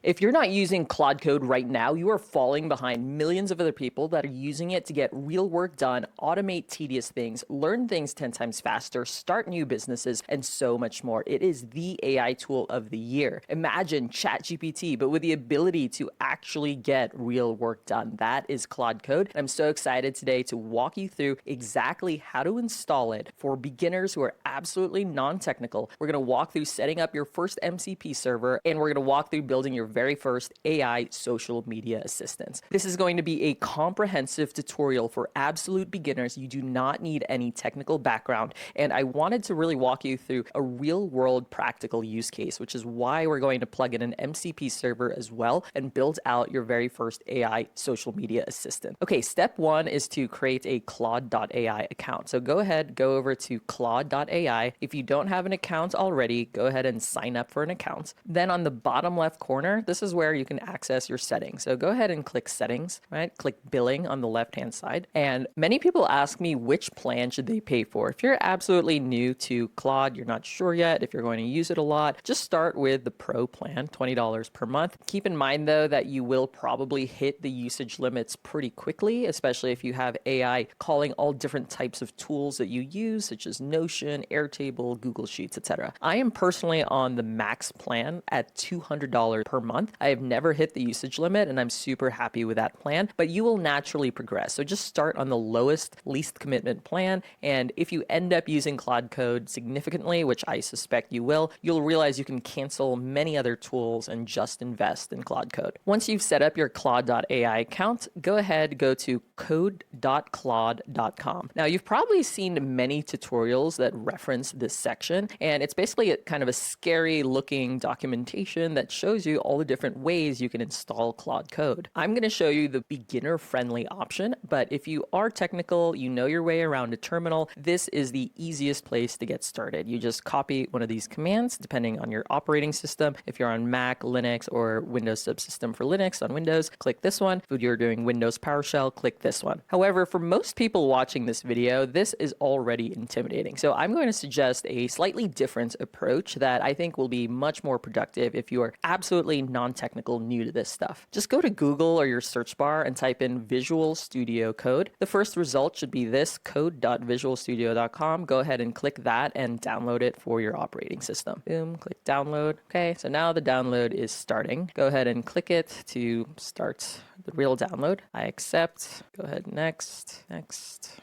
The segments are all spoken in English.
If you're not using Claude Code right now, you are falling behind millions of other people that are using it to get real work done, automate tedious things, learn things 10 times faster, start new businesses, and so much more. It is the AI tool of the year. Imagine ChatGPT, but with the ability to actually get real work done. That is Claude Code. And I'm so excited today to walk you through exactly how to install it for beginners who are absolutely non-technical. We're going to walk through setting up your first MCP server, and we're going to walk through building your very first AI social media assistants. This is going to be a comprehensive tutorial for absolute beginners. You do not need any technical background, and I wanted to really walk you through a real-world practical use case, which is why we're going to plug in an MCP server as well and build out your very first AI social media assistant. Okay, step one is to create a Claude.ai account. So go ahead, go over to Claude.ai. If you don't have an account already, go ahead and sign up for an account. Then on the bottom left corner, this is where you can access your settings. So go ahead and click settings, right? Click billing on the left-hand side. And many people ask me which plan should they pay for. If you're absolutely new to Claude, you're not sure yet if you're going to use it a lot, just start with the Pro plan, $20 per month. Keep in mind though that you will probably hit the usage limits pretty quickly, especially if you have AI calling all different types of tools that you use, such as Notion, Airtable, Google Sheets, etc. I am personally on the max plan at $200 per month. I have never hit the usage limit and I'm super happy with that plan, but you will naturally progress. So just start on the lowest, least commitment plan. And if you end up using Claude Code significantly, which I suspect you will, you'll realize you can cancel many other tools and just invest in Claude Code. Once you've set up your Claude.ai account, go ahead, go to code.claude.com. Now you've probably seen many tutorials that reference this section, and it's basically kind of a scary looking documentation that shows you all the different ways you can install Claude Code. I'm going to show you the beginner-friendly option, but if you are technical, you know your way around a terminal, this is the easiest place to get started. You just copy one of these commands, depending on your operating system. If you're on Mac, Linux, or Windows subsystem for Linux on Windows, click this one. If you're doing Windows PowerShell, click this one. However, for most people watching this video, this is already intimidating. So I'm going to suggest a slightly different approach that I think will be much more productive if you are absolutely non-technical, new to this stuff. Just go to Google or your search bar and type in Visual Studio Code. The first result should be this, code.visualstudio.com. Go ahead and click that and download it for your operating system. Boom, click download. Okay, so now the download is starting. Go ahead and click it to start the real download. I accept. Go ahead, next.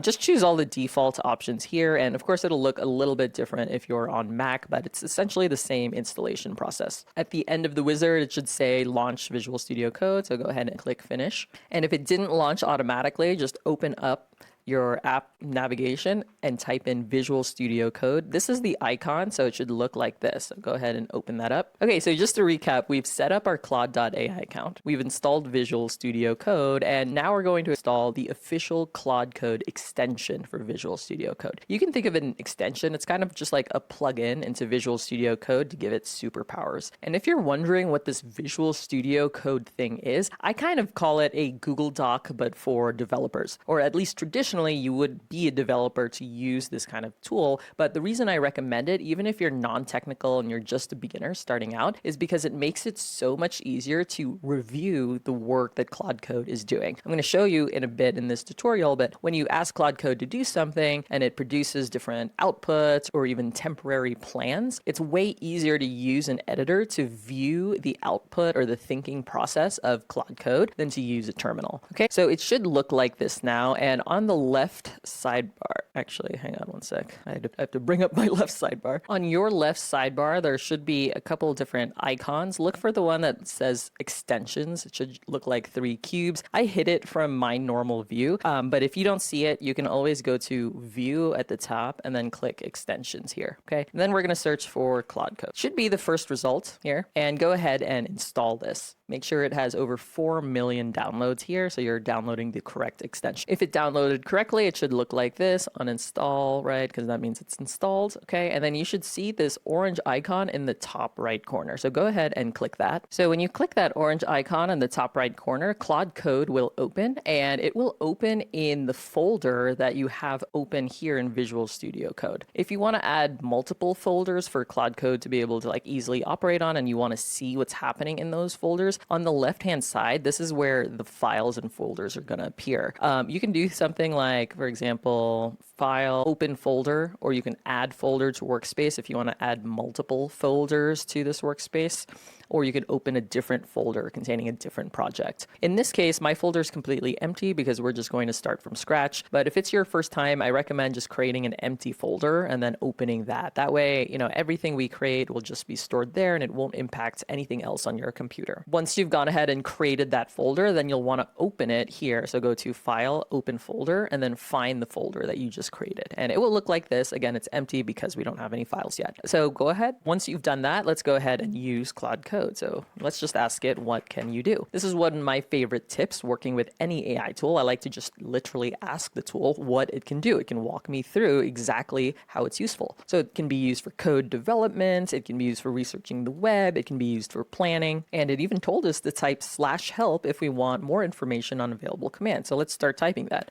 Just choose all the default options here, and of course it'll look a little bit different if you're on Mac, but it's essentially the same installation process. At the end of the wizard, it should say launch Visual Studio Code, so go ahead and click finish. And if it didn't launch automatically, just open up your app navigation and type in Visual Studio Code. This is the icon, so it should look like this. So go ahead and open that up. Okay, so just to recap, we've set up our Claude.ai account. We've installed Visual Studio Code, and now we're going to install the official Claude Code extension for Visual Studio Code. You can think of an extension. It's kind of just like a plugin into Visual Studio Code to give it superpowers. And if you're wondering what this Visual Studio Code thing is, I kind of call it a Google Doc, but for developers, or at least traditionally you would be a developer to use this kind of tool. But the reason I recommend it, even if you're non-technical and you're just a beginner starting out, is because it makes it so much easier to review the work that Claude Code is doing. I'm going to show you in a bit in this tutorial, but when you ask Claude Code to do something and it produces different outputs or even temporary plans, it's way easier to use an editor to view the output or the thinking process of Claude Code than to use a terminal. Okay, so it should look like this now, and on the left sidebar, actually, hang on one sec. I have to bring up my left sidebar. On your left sidebar, there should be a couple of different icons. Look for the one that says extensions. It should look like 3 cubes. I hid it from my normal view, but if you don't see it, you can always go to view at the top and then click extensions here. Okay, and then we're going to search for Claude Code. Should be the first result here, and go ahead and install this. Make sure it has over 4 million downloads here, so you're downloading the correct extension. If it downloaded correctly, it should look like this, uninstall, right? Because that means it's installed, okay? And then you should see this orange icon in the top right corner. So go ahead and click that. So when you click that orange icon in the top right corner, Claude Code will open, and it will open in the folder that you have open here in Visual Studio Code. If you want to add multiple folders for Claude Code to be able to easily operate on, and you want to see what's happening in those folders, on the left-hand side, this is where the files and folders are going to appear. You can do something like, for example, file, open folder, or you can add folder to workspace if you want to add multiple folders to this workspace, or you could open a different folder containing a different project. In this case, my folder is completely empty because we're just going to start from scratch. But if it's your first time, I recommend just creating an empty folder and then opening that. That way, everything we create will just be stored there and it won't impact anything else on your computer. Once you've gone ahead and created that folder, then you'll want to open it here. So go to File, Open Folder, and then find the folder that you just created. And it will look like this. Again, it's empty because we don't have any files yet. So go ahead. Once you've done that, let's go ahead and use Claude Code. So let's just ask it, what can you do? This is one of my favorite tips working with any AI tool. I like to just literally ask the tool what it can do. It can walk me through exactly how it's useful. So it can be used for code development. It can be used for researching the web. It can be used for planning. And it even told us to type /help if we want more information on available commands. So let's start typing that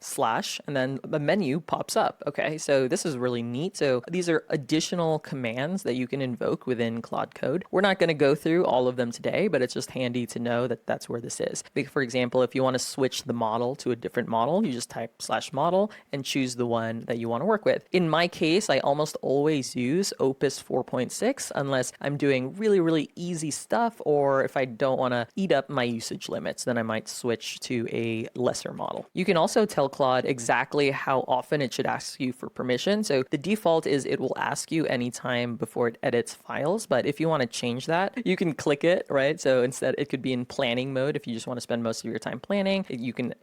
/ and then the menu pops up. Okay, so this is really neat. So these are additional commands that you can invoke within Claude Code. We're not going to go through all of them today, but it's just handy to know that that's where this is. For example, if you want to switch the model to a different model, you just type /model and choose the one that you want to work with. In my case, I almost always use Opus 4.6 unless I'm doing really, really easy stuff, or if I don't want to eat up my usage limits, then I might switch to a lesser model. You can also tell Claude exactly how often it should ask you for permission. So the default is it will ask you anytime before it edits files, but if you want to change that, you can click it, right? So instead it could be in planning mode. If you just want to spend most of your time planning,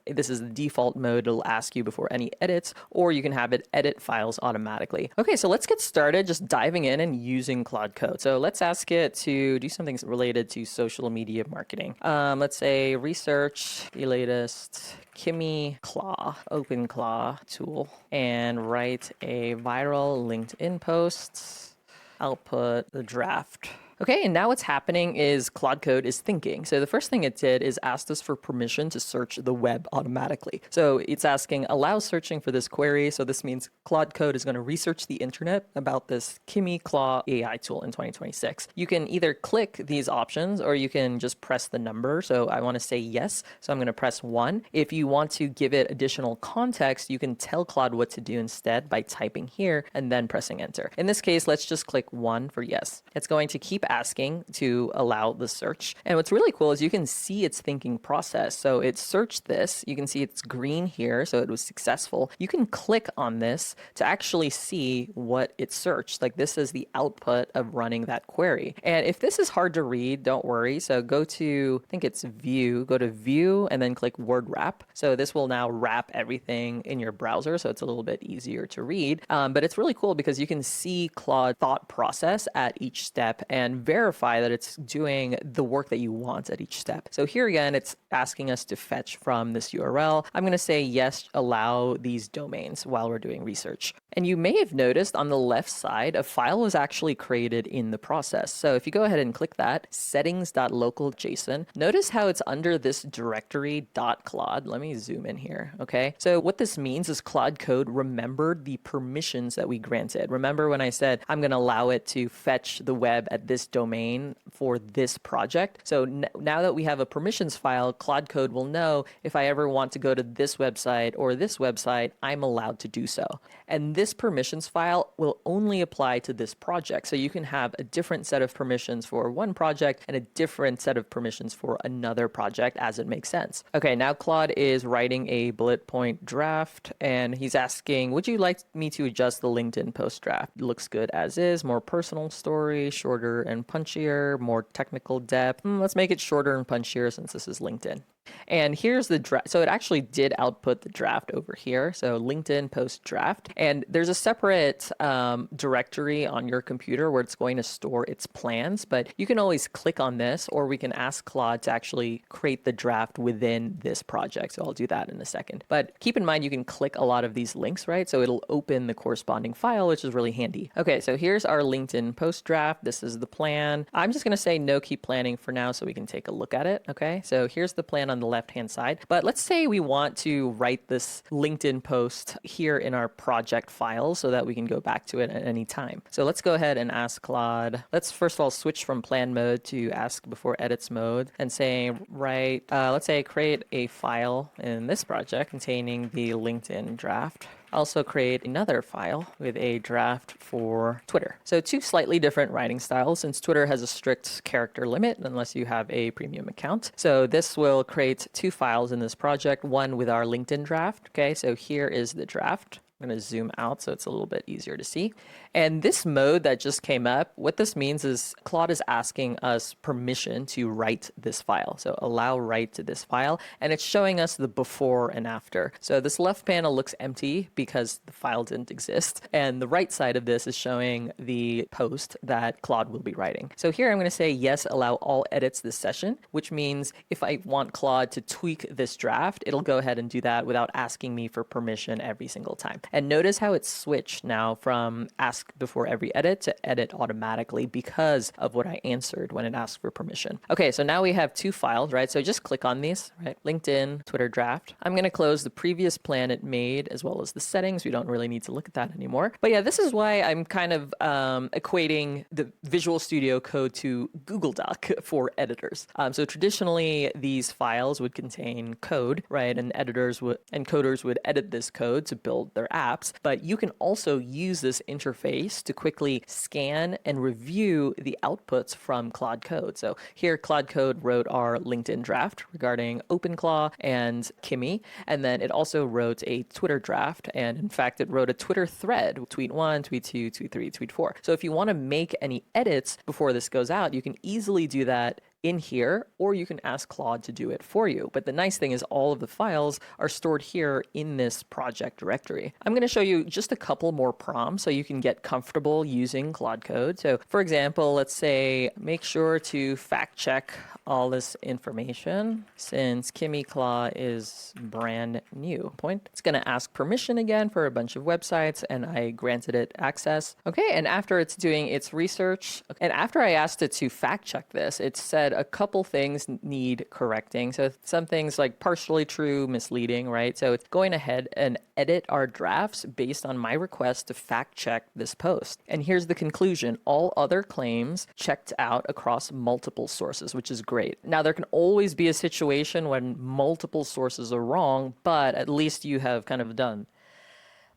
this is the default mode. It'll ask you before any edits, or you can have it edit files automatically. Okay, so let's get started just diving in and using Claude Code. So let's ask it to do something related to social media marketing. Let's say research the latest Kimi Claw, Open Claw tool, and write a viral LinkedIn post. Output the draft. Okay, and now what's happening is Claude Code is thinking. So the first thing it did is asked us for permission to search the web automatically. So it's asking, allow searching for this query. So this means Claude Code is going to research the internet about this Kimi Claw AI tool in 2026. You can either click these options or you can just press the number. So I want to say yes. So I'm going to press 1. If you want to give it additional context, you can tell Claude what to do instead by typing here and then pressing enter. In this case, let's just click 1 for yes. It's going to keep asking to allow the search. And what's really cool is you can see its thinking process. So it searched this. You can see it's green here, so it was successful. You can click on this to actually see what it searched. Like this is the output of running that query. And if this is hard to read, don't worry. So go to, I think it's view, go to view and then click word wrap. So this will now wrap everything in your browser. So it's a little bit easier to read. But it's really cool because you can see Claude thought process at each step and verify that it's doing the work that you want at each step. So here again, it's asking us to fetch from this URL. I'm going to say yes, allow these domains while we're doing research. And you may have noticed on the left side, a file was actually created in the process. So if you go ahead and click that, settings.local.json, notice how it's under this directory .claude. Let me zoom in here, okay? So what this means is Claude Code remembered the permissions that we granted. Remember when I said, I'm going to allow it to fetch the web at this domain for this project? So now that we have a permissions file, Claude Code will know if I ever want to go to this website or this website, I'm allowed to do so. And this permissions file will only apply to this project. So you can have a different set of permissions for one project and a different set of permissions for another project as it makes sense. Okay, now Claude is writing a bullet point draft and he's asking, would you like me to adjust the LinkedIn post draft? It looks good as is, more personal story, shorter and punchier, more technical depth. Let's make it shorter and punchier since this is LinkedIn. And here's the draft. So it actually did output the draft over here. So LinkedIn post draft. And There's a separate directory on your computer where it's going to store its plans, but you can always click on this, or we can ask Claude to actually create the draft within this project. So I'll do that in a second. But keep in mind, you can click a lot of these links, right? So it'll open the corresponding file, which is really handy. Okay, so here's our LinkedIn post draft. This is the plan. I'm just going to say no, keep planning for now so we can take a look at it. Okay, so here's the plan on the left-hand side. But let's say we want to write this LinkedIn post here in our project file so that we can go back to it at any time. So let's go ahead and ask Claude. Let's first of all switch from plan mode to ask before edits mode and say, let's say create a file in this project containing the LinkedIn draft. Also create another file with a draft for Twitter. So two slightly different writing styles, since Twitter has a strict character limit unless you have a premium account. So this will create two files in this project, one with our LinkedIn draft. Okay, so here is the draft. I'm going to zoom out so it's a little bit easier to see. And this mode that just came up, what this means is Claude is asking us permission to write this file. So allow write to this file, and it's showing us the before and after. So this left panel looks empty because the file didn't exist. And the right side of this is showing the post that Claude will be writing. So here I'm going to say yes, allow all edits this session, which means if I want Claude to tweak this draft, it'll go ahead and do that without asking me for permission every single time. And notice how it's switched now from ask before every edit to edit automatically because of what I answered when it asked for permission. Okay, so now we have two files, right? So just click on these, right? LinkedIn, Twitter draft. I'm going to close the previous plan it made as well as the settings. We don't really need to look at that anymore. But yeah, this is why I'm kind of equating the Visual Studio Code to Google Doc for editors. So traditionally, these files would contain code, right? And coders would edit this code to build their apps. But you can also use this interface to quickly scan and review the outputs from Claude Code. So here, Claude Code wrote our LinkedIn draft regarding OpenClaw and Kimmy, and then it also wrote a Twitter draft, and in fact, it wrote a Twitter thread, tweet 1, tweet 2, tweet 3, tweet 4. So if you want to make any edits before this goes out, you can easily do that in here, or you can ask Claude to do it for you. But the nice thing is all of the files are stored here in this project directory. I'm going to show you just a couple more prompts so you can get comfortable using Claude Code. So for example, let's say make sure to fact check all this information since Kimmy Claw is brand new. It's going to ask permission again for a bunch of websites, and I granted it access. Okay, and after it's doing its research, and after I asked it to fact check this, it said a couple things need correcting. So some things like partially true, misleading, right? So it's going ahead and edit our drafts based on my request to fact check this post. And here's the conclusion. All other claims checked out across multiple sources, which is great. Now, there can always be a situation when multiple sources are wrong, but at least you have kind of done.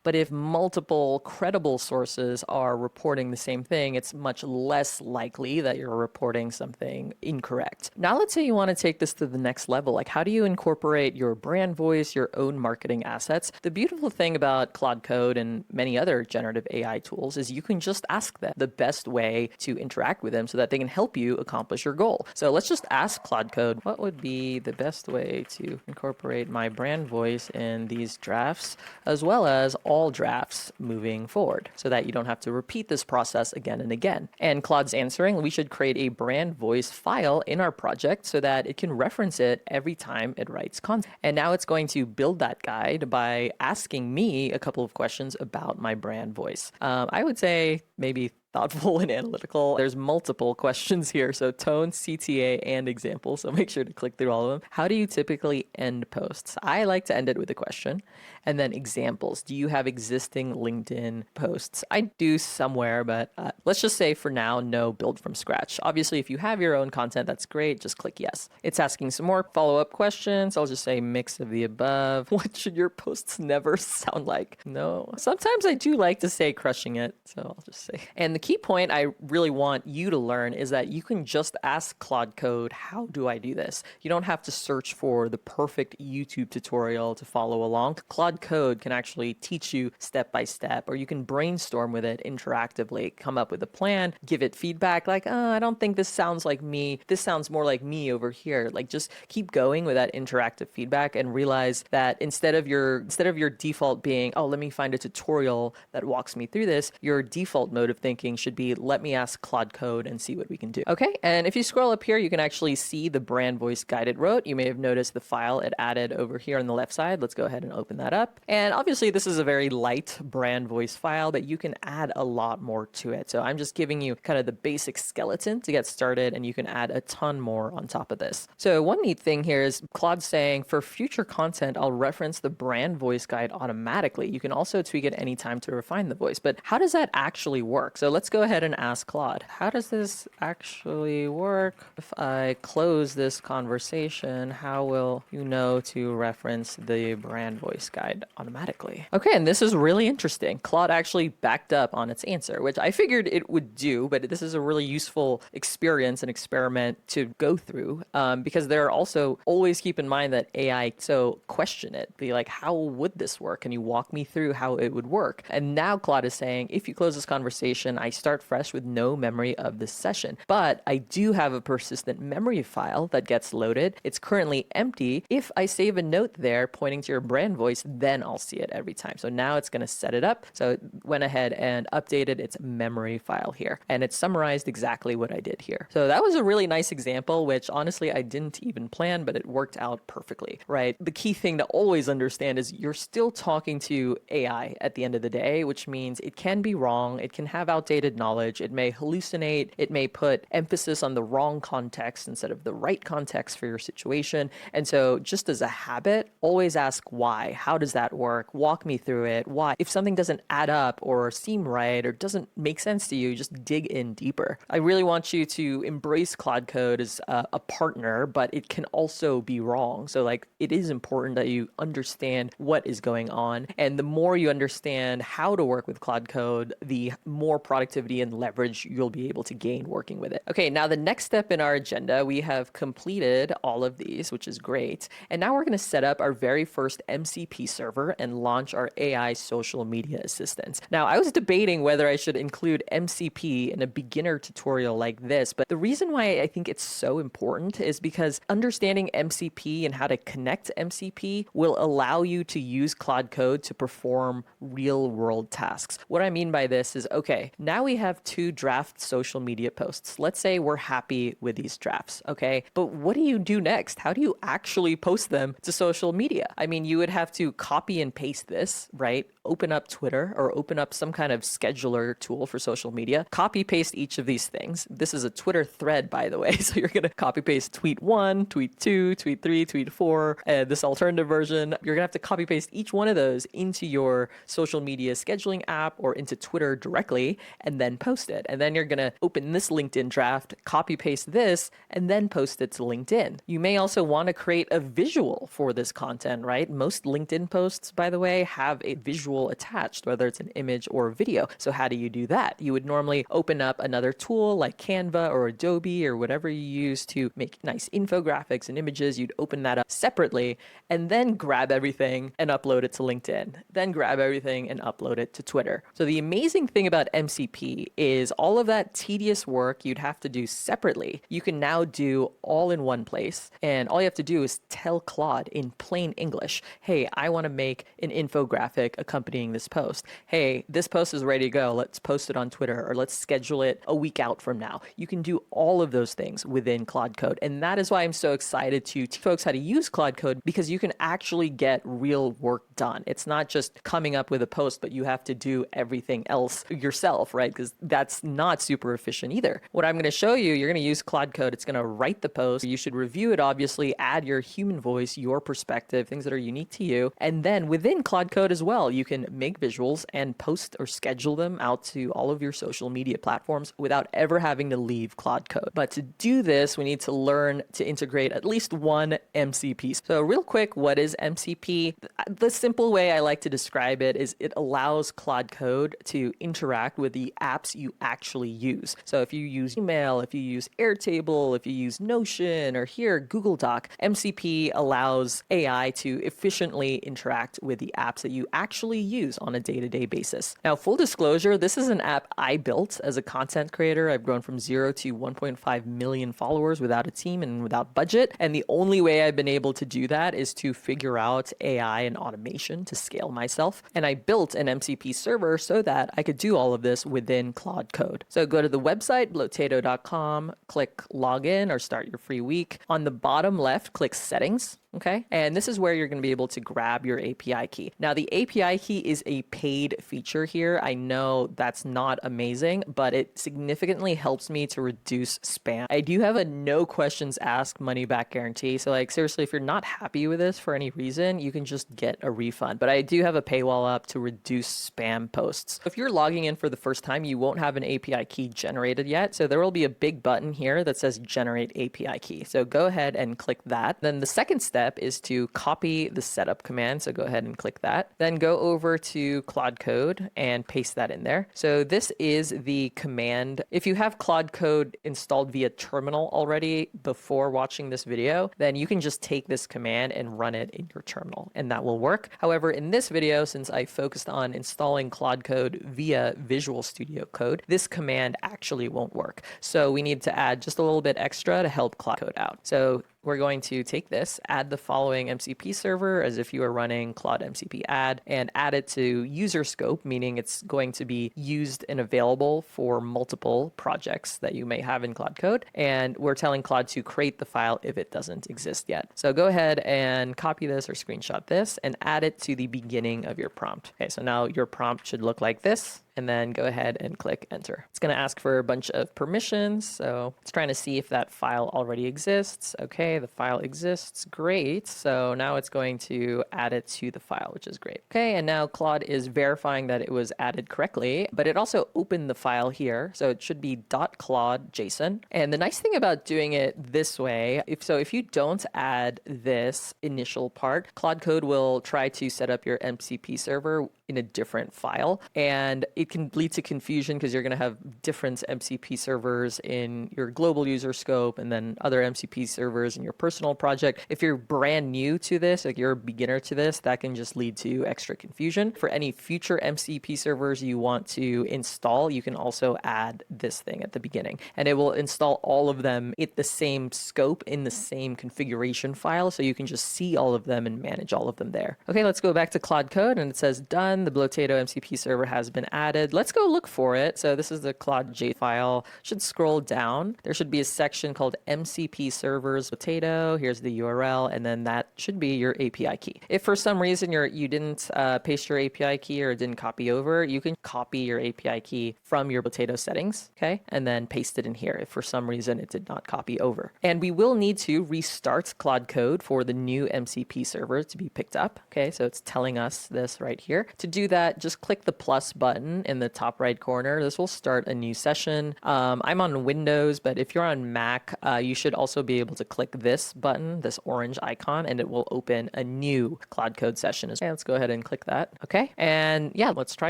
But if multiple credible sources are reporting the same thing, it's much less likely that you're reporting something incorrect. Now, let's say you want to take this to the next level. Like, how do you incorporate your brand voice, your own marketing assets? The beautiful thing about Claude Code and many other generative AI tools is you can just ask them the best way to interact with them so that they can help you accomplish your goal. So let's just ask Claude Code, what would be the best way to incorporate my brand voice in these drafts, as well as all drafts moving forward so that you don't have to repeat this process again and again. And Claude's answering, we should create a brand voice file in our project so that it can reference it every time it writes content. And now it's going to build that guide by asking me a couple of questions about my brand voice. I would say maybe thoughtful and analytical. There's multiple questions here. So tone, CTA, and example. So make sure to click through all of them. How do you typically end posts? I like to end it with a question. And then examples. Do you have existing LinkedIn posts? I do somewhere, but let's just say for now, no, build from scratch. Obviously, if you have your own content, that's great. Just click yes. It's asking some more follow-up questions. I'll just say mix of the above. What should your posts never sound like? No. Sometimes I do like to say crushing it. So I'll just say. And the key point I really want you to learn is that you can just ask Claude Code, how do I do this? You don't have to search for the perfect YouTube tutorial to follow along. Claude Code can actually teach you step by step, or you can brainstorm with it interactively, come up with a plan, give it feedback like, oh, I don't think this sounds like me. This sounds more like me over here. Like, just keep going with that interactive feedback and realize that instead of your default being, oh, let me find a tutorial that walks me through this, your default mode of thinking should be, let me ask Claude Code and see what we can do. Okay, and if you scroll up here, you can actually see the brand voice guide it wrote. You may have noticed the file it added over here on the left side. Let's go ahead and open that up. And obviously this is a very light brand voice file, but you can add a lot more to it. So I'm just giving you kind of the basic skeleton to get started, and you can add a ton more on top of this. So one neat thing here is Claude saying, for future content, I'll reference the brand voice guide automatically. You can also tweak it anytime to refine the voice. But how does that actually work? So let's go ahead and ask Claude, how does this actually work? If I close this conversation, how will you know to reference the brand voice guide automatically? Okay, and this is really interesting. Claude actually backed up on its answer, which I figured it would do, but this is a really useful experience and experiment to go through, because there are also, always keep in mind that AI, so question it. Be like, how would this work? Can you walk me through how it would work? And now Claude is saying, if you close this conversation, I start fresh with no memory of this session, but I do have a persistent memory file that gets loaded. It's currently empty. If I save a note there pointing to your brand voice, then I'll see it every time. So now it's going to set it up. So it went ahead and updated its memory file here, and it summarized exactly what I did here. So that was a really nice example, which honestly I didn't even plan, but it worked out perfectly, right? The key thing to always understand is you're still talking to AI at the end of the day, which means it can be wrong. It can have outdated knowledge. It may hallucinate. It may put emphasis on the wrong context instead of the right context for your situation. And so just as a habit, always ask why. How does that work? Walk me through it. Why? If something doesn't add up or seem right or doesn't make sense to you, just dig in deeper. I really want you to embrace Claude Code as a partner, but it can also be wrong. So like, it is important that you understand what is going on. And the more you understand how to work with Claude Code, the more productivity and leverage you'll be able to gain working with it. Okay, now the next step in our agenda, we have completed all of these, which is great. And now we're going to set up our very first MCP server and launch our AI social media assistants. Now, I was debating whether I should include MCP in a beginner tutorial like this, but the reason why I think it's so important is because understanding MCP and how to connect MCP will allow you to use Claude Code to perform real world tasks. What I mean by this is, okay, now we have 2 draft social media posts. Let's say we're happy with these drafts, okay? But what do you do next? How do you actually post them to social media? I mean, you would have to copy and paste this, right? Open up Twitter or open up some kind of scheduler tool for social media, copy paste each of these things. This is a Twitter thread, by the way. So you're going to copy paste tweet 1, tweet 2, tweet 3, tweet 4, this alternative version. You're going to have to copy paste each one of those into your social media scheduling app or into Twitter directly and then post it. And then you're going to open this LinkedIn draft, copy paste this, and then post it to LinkedIn. You may also want to create a visual for this content, right? Most LinkedIn posts, by the way, have a visual attached, whether it's an image or a video. So how do you do that? You would normally open up another tool like Canva or Adobe or whatever you use to make nice infographics and images. You'd open that up separately and then grab everything and upload it to LinkedIn. Then grab everything and upload it to Twitter. So the amazing thing about MCP is all of that tedious work you'd have to do separately, you can now do all in one place. And all you have to do is tell Claude in plain English, hey, I want to make an infographic accompanying this post. Hey, this post is ready to go. Let's post it on Twitter, or let's schedule it a week out from now. You can do all of those things within Claude Code. And that is why I'm so excited to teach folks how to use Claude Code, because you can actually get real work done. It's not just coming up with a post, but you have to do everything else yourself, right? Because that's not super efficient either. What I'm going to show you, you're going to use Claude Code. It's going to write the post. You should review it, obviously, add your human voice, your perspective, things that are unique to you. And then within Claude Code as well, you can make visuals and post or schedule them out to all of your social media platforms without ever having to leave Claude Code. But to do this, we need to learn to integrate at least one MCP. So real quick, what is MCP? The simple way I like to describe it is it allows Claude Code to interact with the the apps you actually use. So if you use email, if you use Airtable, if you use Notion, or here, Google Doc, MCP allows AI to efficiently interact with the apps that you actually use on a day-to-day basis. Now, full disclosure, this is an app I built as a content creator. I've grown from 0 to 1.5 million followers without a team and without budget. And the only way I've been able to do that is to figure out AI and automation to scale myself. And I built an MCP server so that I could do all of this within Claude Code. So go to the website, Blotato.com, click login or start your free week. On the bottom left, click settings. Okay. And this is where you're going to be able to grab your API key. Now, the API key is a paid feature here. I know that's not amazing, but it significantly helps me to reduce spam. I do have a no questions asked money back guarantee. So like, seriously, if you're not happy with this for any reason, you can just get a refund. But I do have a paywall up to reduce spam posts. If you're logging in for the first time, you won't have an API key generated yet. So there will be a big button here that says generate API key. So go ahead and click that. Then the second step is to copy the setup command. So go ahead and click that. Then go over to Claude Code and paste that in there. So this is the command. If you have Claude Code installed via terminal already before watching this video, then you can just take this command and run it in your terminal and that will work. However, in this video, since I focused on installing Claude Code via Visual Studio Code, this command actually won't work. So we need to add just a little bit extra to help Claude Code out. So we're going to take this, add the following MCP server as if you were running Claude MCP add, and add it to user scope, meaning it's going to be used and available for multiple projects that you may have in Claude Code. And we're telling Claude to create the file if it doesn't exist yet. So go ahead and copy this or screenshot this and add it to the beginning of your prompt. Okay, so now your prompt should look like this. And then go ahead and click enter. It's going to ask for a bunch of permissions. So it's trying to see if that file already exists. Okay, the file exists. Great. So now it's going to add it to the file, which is great. Okay, and now Claude is verifying that it was added correctly, but it also opened the file here. So it should be .claude.json. And the nice thing about doing it this way, if you don't add this initial part, Claude Code will try to set up your MCP server in a different file. And it can lead to confusion because you're going to have different MCP servers in your global user scope and then other MCP servers in your personal project. If you're brand new to this, like you're a beginner to this, that can just lead to extra confusion. For any future MCP servers you want to install, you can also add this thing at the beginning. And it will install all of them at the same scope in the same configuration file. So you can just see all of them and manage all of them there. Okay, let's go back to Claude Code and it says done. The Blotato MCP server has been added. Let's go look for it. So this is the Claude.j file. Should scroll down. There should be a section called MCP servers Blotato. Here's the URL, and then that should be your API key. If for some reason you didn't paste your API key or didn't copy over, you can copy your API key from your Blotato settings, okay, and then paste it in here if for some reason it did not copy over. And we will need to restart Claude Code for the new MCP server to be picked up. Okay, so it's telling us this right here. To do that, just click the plus button in the top right corner. This will start a new session. I'm on Windows, but if you're on Mac, you should also be able to click this button, this orange icon, and it will open a new Claude Code session. Okay, let's go ahead and click that. Okay, and yeah, let's try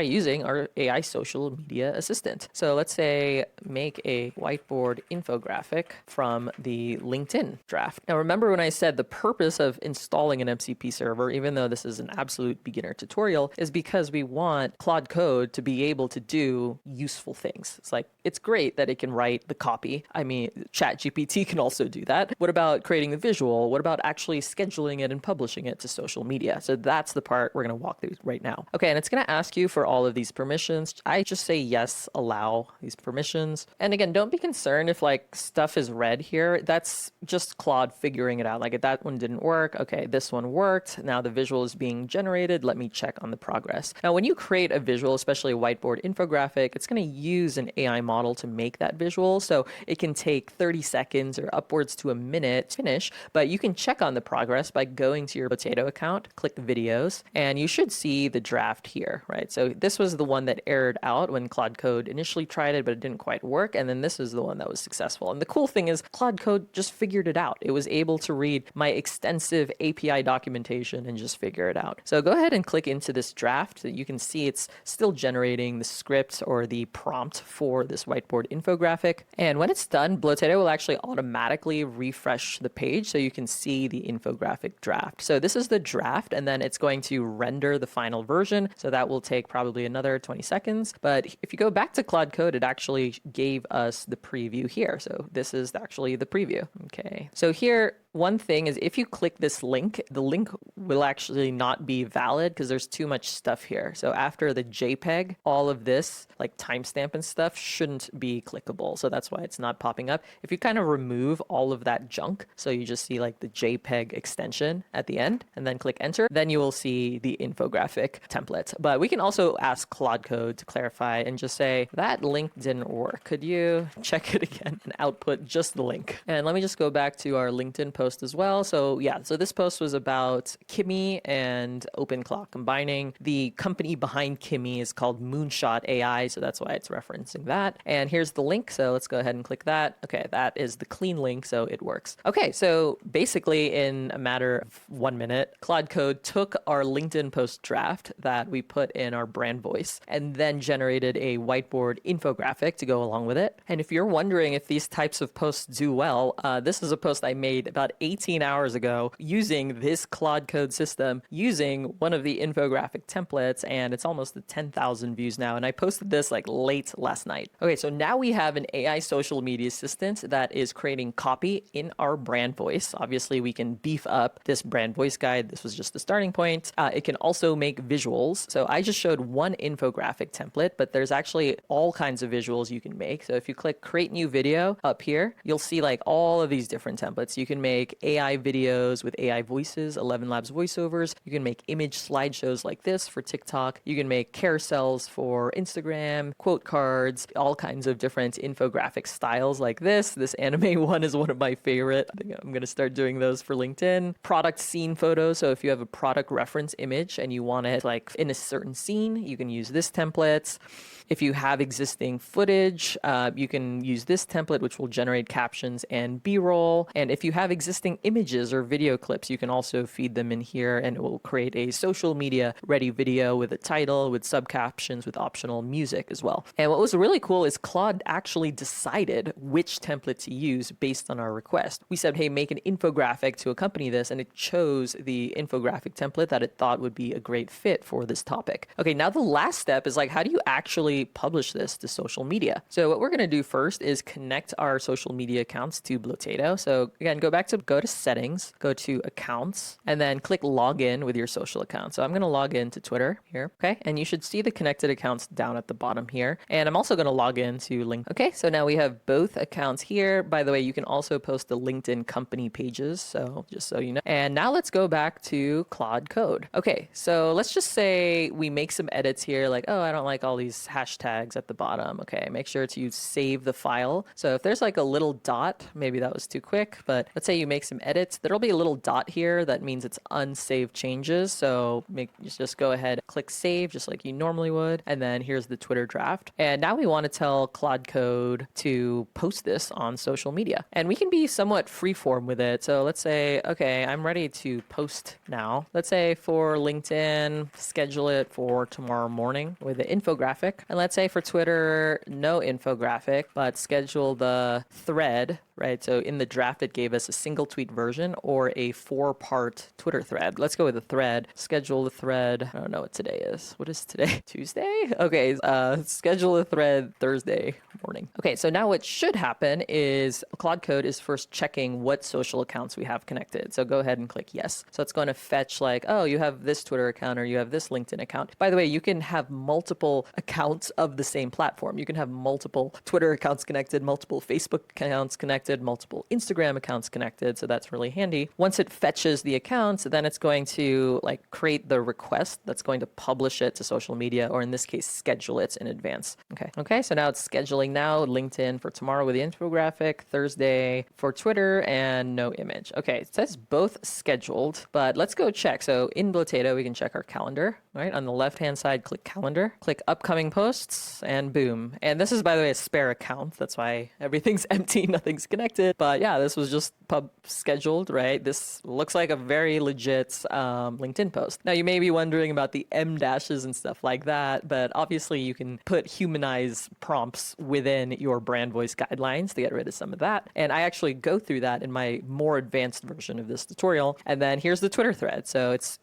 using our AI social media assistant. So let's say make a whiteboard infographic from the LinkedIn draft. Now remember when I said the purpose of installing an MCP server, even though this is an absolute beginner tutorial, is because we want Claude Code to be able to do useful things. It's like, it's great that it can write the copy. I mean, ChatGPT can also do that. What about creating the visual? What about actually scheduling it and publishing it to social media? So that's the part we're going to walk through right now. Okay, and it's going to ask you for all of these permissions. I just say yes, allow these permissions. And again, don't be concerned if like stuff is red here. That's just Claude figuring it out. Like if that one didn't work, okay, this one worked. Now the visual is being generated. Let me check on the progress. Now, when you create a visual, especially a whiteboard infographic, it's going to use an AI model to make that visual. So it can take 30 seconds or upwards to a minute to finish, but you can check on the progress by going to your Blotato account, click videos, and you should see the draft here, right? So this was the one that errored out when Claude Code initially tried it, but it didn't quite work. And then this is the one that was successful. And the cool thing is Claude Code just figured it out. It was able to read my extensive API documentation and just figure it out. So go ahead and click into this draft. draft. You can see it's still generating the script or the prompt for this whiteboard infographic. And when it's done, Blotato will actually automatically refresh the page so you can see the infographic draft. So this is the draft, and then it's going to render the final version. So that will take probably another 20 seconds. But if you go back to Claude Code, it actually gave us the preview here. So this is actually the preview. Okay. So here, one thing is if you click this link, the link will actually not be valid because there's too much stuff here. So after the JPEG, all of this like timestamp and stuff shouldn't be clickable. So that's why it's not popping up. If you kind of remove all of that junk, so you just see like the JPEG extension at the end and then click enter, then you will see the infographic template. But we can also ask Claude Code to clarify and just say that link didn't work. Could you check it again and output just the link? And let me just go back to our LinkedIn post as well. So yeah, so this post was about Kimi and OpenClaw combining. The company behind Kimi is called Moonshot AI, so that's why it's referencing that. And here's the link, so let's go ahead and click that. Okay, that is the clean link, so it works. Okay, so basically in a matter of 1 minute, Claude Code took our LinkedIn post draft that we put in our brand voice and then generated a whiteboard infographic to go along with it. And if you're wondering if these types of posts do well, this is a post I made about 18 hours ago using this Claude Code system, using one of the infographic templates, and it's almost at 10,000 views now. And I posted this like late last night. Okay, so now we have an AI social media assistant that is creating copy in our brand voice. Obviously, we can beef up this brand voice guide. This was just the starting point. It can also make visuals. So I just showed one infographic template, but there's actually all kinds of visuals you can make. So if you click create new video up here, you'll see like all of these different templates. You can make AI videos with AI voices, 11 Labs voiceovers. You can make image slideshows like this for TikTok. You can make carousels for Instagram, quote cards, all kinds of different infographic styles like this. This anime one is one of my favorite. I think I'm going to start doing those for LinkedIn. Product scene photos. So if you have a product reference image and you want it like in a certain scene, you can use this template. If you have existing footage, you can use this template, which will generate captions and B-roll. And if you have existing images or video clips, you can also feed them in here and it will create a social media ready video with a title, with subcaptions, with optional music as well. And what was really cool is Claude actually decided which template to use based on our request. We said, hey, make an infographic to accompany this, and it chose the infographic template that it thought would be a great fit for this topic. Okay, now the last step is like, how do you actually publish this to social media? So what we're going to do first is connect our social media accounts to Blotato. So again, go to settings, go to accounts, and then click login with your social account. So I'm going to log in to Twitter here. Okay. And you should see the connected accounts down at the bottom here. And I'm also going to log in to LinkedIn. Okay. So now we have both accounts here. By the way, you can also post the LinkedIn company pages. So just so you know. And now let's go back to Claude Code. Okay. So let's just say we make some edits here, like, oh, I don't like all these hashtags at the bottom. Okay. Make sure to save the file. So if there's like a little dot, maybe that was too quick, but let's say you make some edits, there'll be a little dot here. That means it's unsaved changes. So just go ahead, click save just like you normally would. And then here's the Twitter draft. And now we want to tell Claude Code to post this on social media. And we can be somewhat freeform with it. So let's say, okay, I'm ready to post now. Let's say for LinkedIn, schedule it for tomorrow morning with the infographic. And let's say for Twitter, no infographic, but schedule the thread, right? So in the draft, it gave us a single tweet version or a 4-part Twitter thread. Let's go with the thread. Schedule the thread. I don't know what today is. What is today? Tuesday? Okay. Schedule the thread Thursday morning. Okay. So now what should happen is Claude Code is first checking what social accounts we have connected. So go ahead and click yes. So it's going to fetch like, oh, you have this Twitter account or you have this LinkedIn account. By the way, you can have multiple accounts of the same platform. You can have multiple Twitter accounts connected, multiple Facebook accounts connected, multiple Instagram accounts connected. So that's really handy. Once it fetches the accounts, then it's going to like create the request that's going to publish it to social media, or in this case, schedule it in advance. Okay. So now it's scheduling now LinkedIn for tomorrow with the infographic, Thursday for Twitter, and no image. Okay, it says both scheduled, but let's go check. So in Blotato, we can check our calendar, right? On the left-hand side, click calendar, click upcoming posts, and boom. And this is, by the way, a spare account. That's why everything's empty, nothing's connected. But yeah, this was just pub scheduled, right? This looks like a very legit LinkedIn post. Now, you may be wondering about the M dashes and stuff like that, but obviously you can put humanized prompts within your brand voice guidelines to get rid of some of that. And I actually go through that in my more advanced version of this tutorial. And then here's the Twitter thread. So it's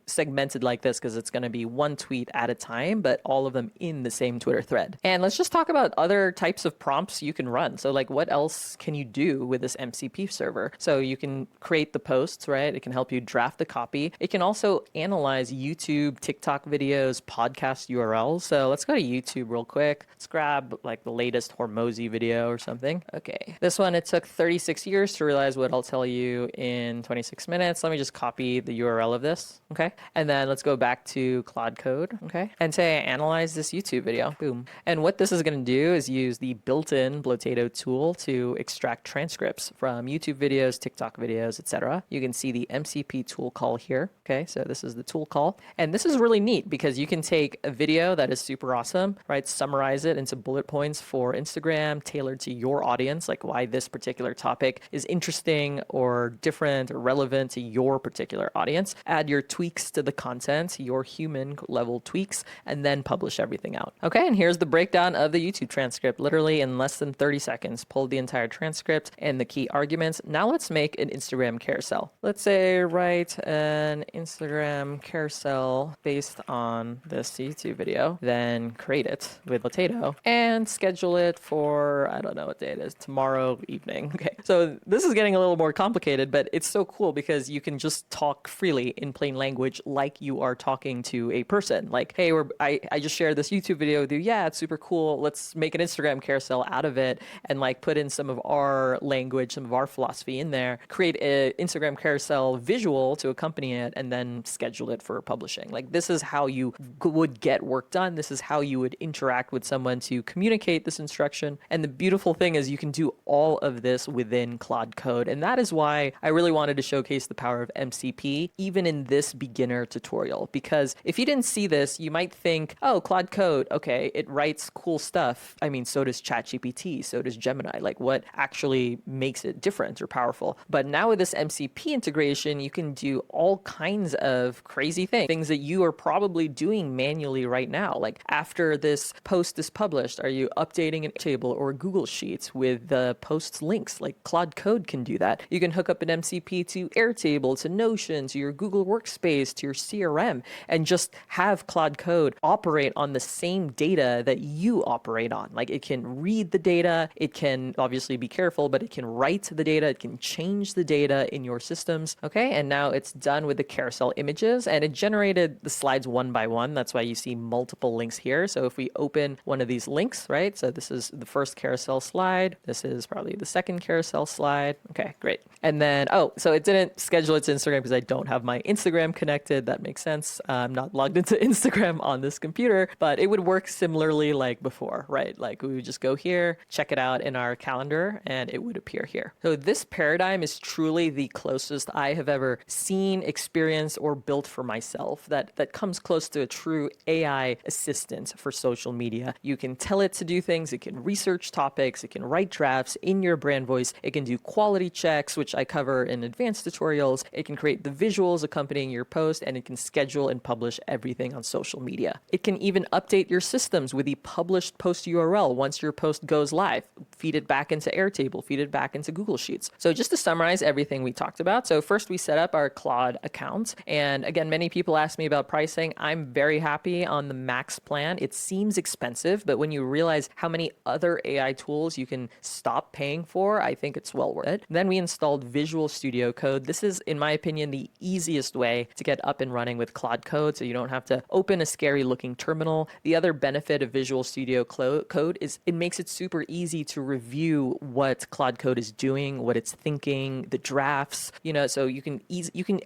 segmented like this because it's going to be one tweet at a time, but all of them in the same Twitter thread. And let's just talk about other types of prompts you can run. So like what else can you do with this MCP server? So you can create the posts, right? It can help you draft the copy. It can also analyze YouTube, TikTok videos, podcast URLs. So let's go to YouTube real quick. Let's grab like the latest Hormozy video or something. Okay. This one, it took 36 years to realize what I'll tell you in 26 minutes. Let me just copy the URL of this. Okay. And then let's go back to Claude Code. Okay. And say analyze this YouTube video. Boom. And what this is going to do is use the built-in Blotato tool to extract transcripts from YouTube videos, TikTok videos, etc. You can see the MCP tool call here. Okay. So this is the tool call. And this is really neat because you can take a video that is super awesome, right? Summarize it into bullet points for Instagram, tailored to your audience, like why this particular topic is interesting or different or relevant to your particular audience. Add your tweaks to the content, your human level tweaks, and then publish everything out. Okay, and here's the breakdown of the YouTube transcript, literally in less than 30 seconds. Pulled the entire transcript and the key arguments. Now let's make an Instagram carousel. Let's say write an Instagram carousel based on this YouTube video, then create it with Blotato and schedule it for, I don't know what day it is, tomorrow evening. Okay, so this is getting a little more complicated, but it's so cool because you can just talk freely in plain language like you are talking to a person. Like, hey, I just shared this YouTube video with you. Yeah, it's super cool. Let's make an Instagram carousel out of it and like put in some of our language, some of our philosophy in there, create an Instagram carousel visual to accompany it, and then schedule it for publishing. Like this is how you would get work done. This is how you would interact with someone to communicate this instruction. And the beautiful thing is you can do all of this within Claude Code. And that is why I really wanted to showcase the power of MCP, even in this beginner tutorial. Because if you didn't see this, you might think, oh, Claude Code, okay, it writes cool stuff. I mean, so does ChatGPT, so does Gemini. Like what actually makes it different or powerful? But now with this MCP integration, you can do all kinds of crazy things that you are probably doing manually right now. Like after this post is published, are you updating an table or Google Sheets with the post's links? Like Claude Code can do that. You can hook up an MCP to Airtable, to Notion, to your Google Workspace, to your CRM, and just have Claude Code operate on the same data that you operate on. Like it can read the data, it can obviously be careful, but it can write the data, it can change the data in your systems. Okay, and now it's done with the carousel images, and it generated the slides one by one. That's why you see multiple links here. So if we open one of these links, right? So this is the first carousel slide. This is probably the second carousel slide. Okay, great. And then, oh, so it didn't schedule its Instagram because I don't have my Instagram connected. That makes sense. I'm not logged into Instagram on this computer, but it would work similarly like before, right? Like we would just go here, check it out in our calendar, and it would appear here. So this paradigm is truly the closest I have ever seen, experienced, or built for myself that comes close to a true AI assistant for social media. You can tell it to do things. It can research topics. It can write drafts in your brand voice. It can do quality checks, which I cover in advanced tutorials. It can create the visuals accompanying your post, and it can schedule and publish everything on social media. It can even update your systems with the published post URL once your post goes live. Feed it back into Airtable, feed it back into Google Sheets. So just to summarize everything we talked about. So first we set up our Claude account. And again, many people ask me about pricing. I'm very happy on the max plan. It seems expensive, but when you realize how many other AI tools you can stop paying for, I think it's well worth it. Then we installed Visual Studio Code. This is, in my opinion, the easiest way to get up and running with Claude Code, so you don't have to open a scary looking terminal. The other benefit of Visual Studio Code is it makes it super easy to review what Claude Code is doing, what it's thinking, the drafts, so you can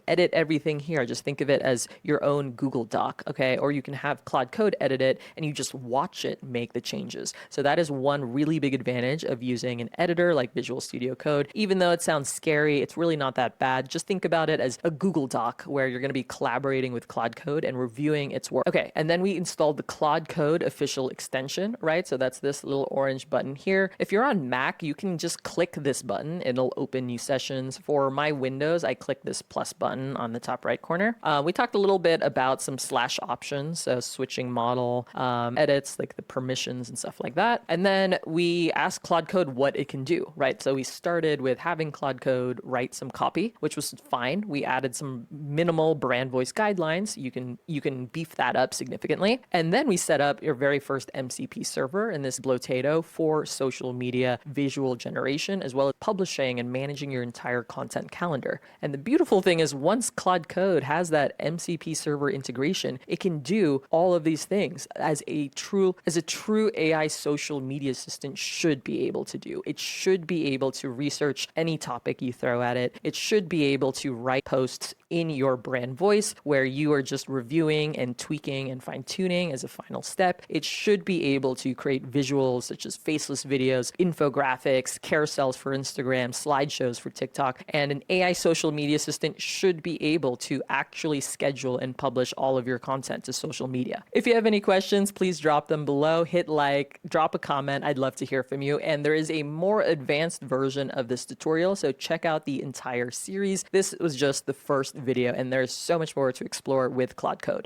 edit everything here. Just think of it as your own Google Doc, okay? Or you can have Claude Code edit it and you just watch it make the changes. pages. So that is one really big advantage of using an editor like Visual Studio Code. Even though it sounds scary, it's really not that bad. Just think about it as a Google Doc where you're going to be collaborating with Claude Code and reviewing its work. Okay, and then we installed the Claude Code official extension, right? So that's this little orange button here. If you're on Mac, you can just click this button. It'll open new sessions. For my Windows, I click this plus button on the top right corner. We talked a little bit about some slash options, so switching model, edits, like the permissions and stuff like that. And then we asked Claude Code what it can do, right? So we started with having Claude Code write some copy, which was fine. We added some minimal brand voice guidelines. You can beef that up significantly. And then we set up your very first MCP server in this Blotato for social media visual generation, as well as publishing and managing your entire content calendar. And the beautiful thing is once Claude Code has that MCP server integration, it can do all of these things as a true AI social media assistant should be able to do. It should be able to research any topic you throw at it. It should be able to write posts in your brand voice where you are just reviewing and tweaking and fine-tuning as a final step. It should be able to create visuals such as faceless videos, infographics, carousels for Instagram, slideshows for TikTok, and an AI social media assistant should be able to actually schedule and publish all of your content to social media. If you have any questions, please drop them below, hit like, drop a comment. I'd love to hear from you. And there is a more advanced version of this tutorial, so check out the entire series. This was just the first video, and there's so much more to explore with Claude Code.